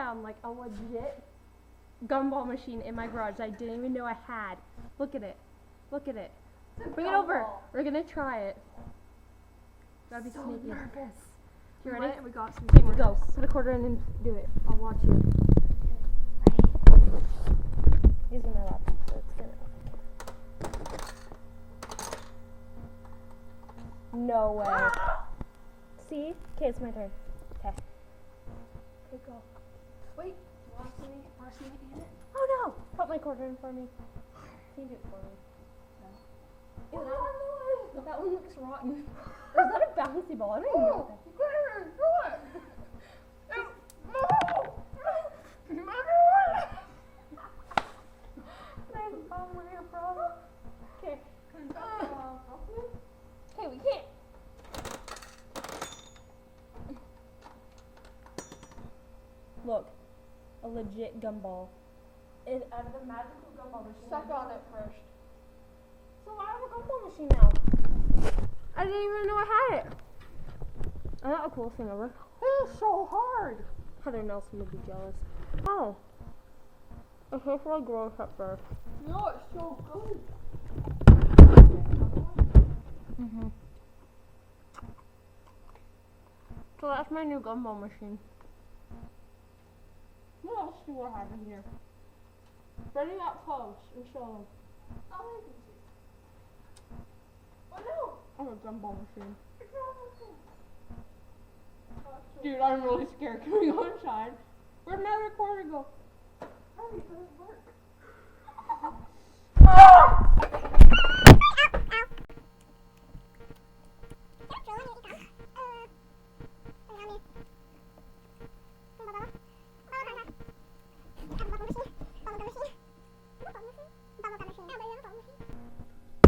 found like a legit gumball machine in my garage that I didn't even know I had. Look at it. Look at it. Bring it over. We're gonna try it. Gotta be sneaky. Nervous. You ready? We got some Okay, quarters. go. Put a quarter in and do it. I'll watch you. Using my laptop, so it's gonna. No way. See? Okay, it's my turn. Okay. Okay, go. Wait, wanna see me in it? Oh no! Put my quarter in for me. Can you do it for me? No. Ew, that one looks rotten. Or is that a bouncy ball? I don't even know what that is. Okay. Okay, we can't. Look, a legit gumball. It's out of the magical gumball machine. Suck on it first. So I have a gumball machine now. I didn't even know I had it. Isn't that a cool thing ever? It's so hard. Heather Nelson would be jealous. Oh. It tastes like gross at first. No, it's so good. So that's my new gumball machine. Let's see what happened here. Bring it up close and show them. Oh, I can see. Oh no! I have a gumball machine. Dude, I'm really scared. Can we go inside? Where'd my recorder go? Oh, it doesn't work.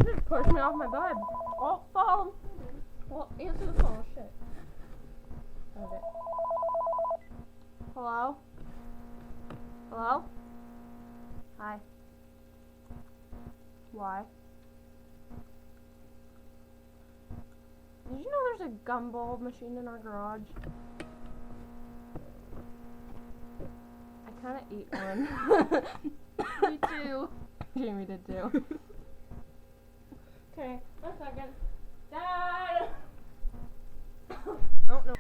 Just push me off my bed. Oh, phone. Well, answer the phone. Shit. Okay. Hello? Hello? Hi. Why? Did you know there's a gumball machine in our garage? I kind of ate one. Me too. Jamie did too. Okay, 1 second. Dad! Oh no.